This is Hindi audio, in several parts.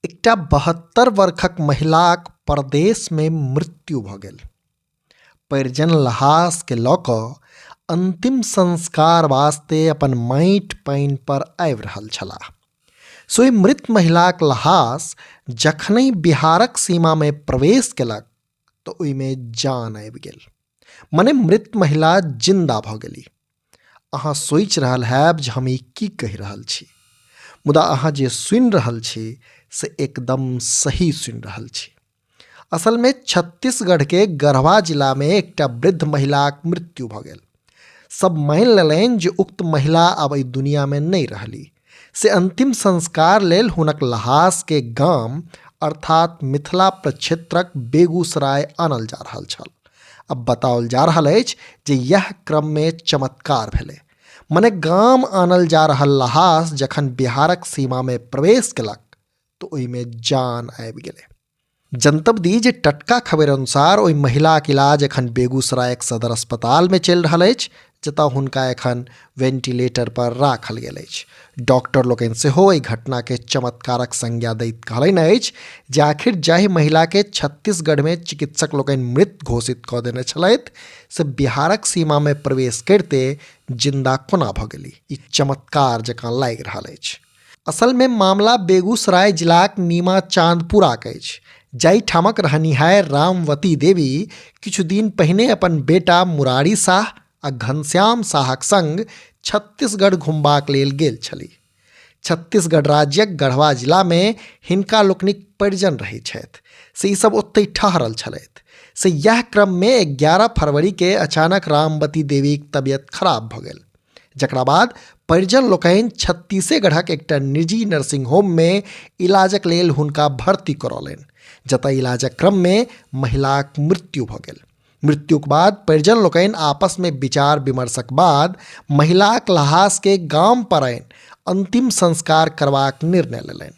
एकटा 72 वर्षक महिलाक परदेश में मृत्यु भ गेल। परिजन लहास के लऽ कऽ अंतिम संस्कार वास्ते अपन माटि पानि पर आबि रहल छलाह। सो ई मृत महिलाक लहास जखनहि बिहारक सीमा में प्रवेश केलक तऽ ओहिमे जान आबि गेल। मने मृत महिला जिंदा भऽ गेली। अहाँ सोचि रहल हैब जे हम ई की कहि रहल छी, मुदा अहाँ जे सुनि रहल छी से एकदम सही सुनि रहल छी। असल में छत्तीसगढ़ के गढ़वा जिला में एकटा वृद्ध महिलाक मृत्यु भऽ गेल। सब मानि लेलनि जे उक्त महिला आब एहि दुनिया में नहीं रहली, से अंतिम संस्कार लेल हुनक लहास के गाम अर्थात मिथिला प्रक्षेत्रक बेगूसराय आनल जा रहल छल। अब बताओल जा रहल अछि जे यह क्रम में चमत्कार भेलै। मने गाम आनल जा रहल लहास जखन बिहारक सीमा में प्रवेश केलक तो ओहिमे जान आबि गेलै। जनतब दी जे टटका खबर अनुसार ओहि महिलाक इलाज एखन बेगूसरायक सदर अस्पताल में चलि रहल अछि, जतऽ हुनका एखन वेंटिलेटर पर राखल गेल अछि। डॉक्टर लोकनि सेहो एहि घटना के चमत्कारक संज्ञा दैत कहलनि अछि जे आखिर जाहि महिला के छत्तीसगढ़ में चिकित्सक लोकनि मृत घोषित कऽ देने छलथि से बिहारक सीमा में प्रवेश करते जिंदा कोना भऽ गेली। ई चमत्कार जकाँ लागि रहल अछि। असल में मामला बेगूसराय जिलाक नीमा चांदपुराक अछि, जाहि ठामक रहनिहार रामवती देवी किछु दिन पहिने अपन बेटा मुरारी शाह आ घनश्याम शाहक संग छत्तीसगढ़ घुमबाक लेल गेल छलीह। छत्तीसगढ़ राज्यक गढ़वा जिला में हिनका लोकनिक परिजन रहैत छथि, से ई सब ओतहि ठहरल छलथि। से यह क्रम में 11 फरवरी के अचानक रामवती देवीक तबियत खराब भऽ गेल, जकरा बाद परिजन लोकनि छत्तीसगढ़क एकटा निजी नर्सिंग होम में इलाजक लेल हुनका भर्ती करौलनि, जतऽ इलाजक क्रम में महिलाक मृत्यु भऽ गेल। मृत्युक बाद परिजन लोकनि आपस में विचार विमर्शक बाद महिलाक लहास के गाम पर आनि अंतिम संस्कार करबाक निर्णय लेलनि।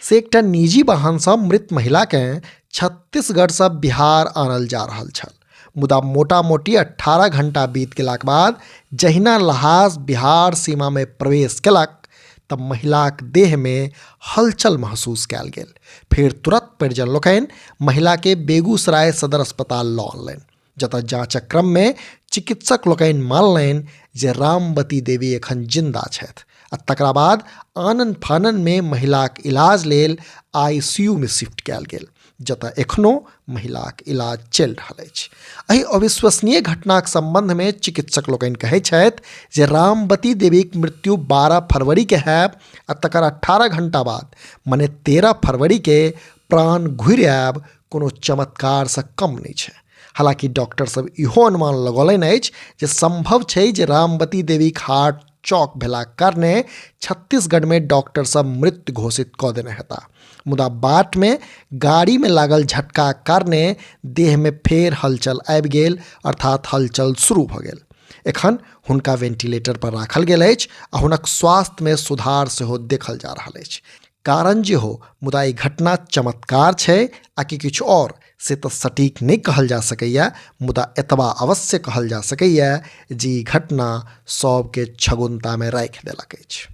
से एकटा निजी वाहन सँ मृत महिला के छत्तीसगढ़ सँ बिहार आनल जा रहल छल। मुदा मोटा मोटी 18 घंटा बीत गेलाक बाद जहिना लहास बिहार सीमा में प्रवेश केलक तब महिलाक देह में हलचल महसूस कयल गेल। फिर तुरंत परिजन लोकनि महिला के बेगूसराय सदर अस्पताल लऽ अनलनि, जतऽ जांचक क्रम में चिकित्सक लोकनि मानलनि जे रामवती देवी एखन जिंदा छथि आ तकरा बाद आनन फानन में महिलाक इलाज लेल ICU में शिफ्ट कयल गेल, जतऽ एखनो महिलाक इलाज चलि रहल अछि। एहि अविश्वसनीय घटनाक संबंध में चिकित्सक लोकनि कहैत छथि जे रामवती देवीक मृत्यु 12 फरवरी के हैब आ तकर 18 घंटा बाद मने 13 फरवरी के प्राण घुरि आयब कोनो चमत्कार सँ कम नहीं छै। हालांकि डॉक्टर सब इहो अनुमान लगौलनि अछि जे संभव छै जे रामवती देवीक हार्ट चौक भेलाक कारणे छत्तीसगढ़ में डॉक्टर सब मृत घोषित कऽ देने हेता, मुदा बाट में गाड़ी में लागल झटका कारणे देह में फेर हलचल आबि गेल, अर्थात हलचल शुरू भऽ गेल। एखन हुनका वेंटिलेटर पर राखल गेल अछि आ हुनक स्वास्थ्य में सुधार सेहो देखल जा रहल अछि। कारण जे हो, मुदा ई घटना चमत्कार छै आ कि किछु और से तऽ सटीक नहीं कहल जा सकैया, मुदा एतबा अवश्य कहल जा सकैया जे ई घटना सबके छगुन्ता में राखि देलक अछि।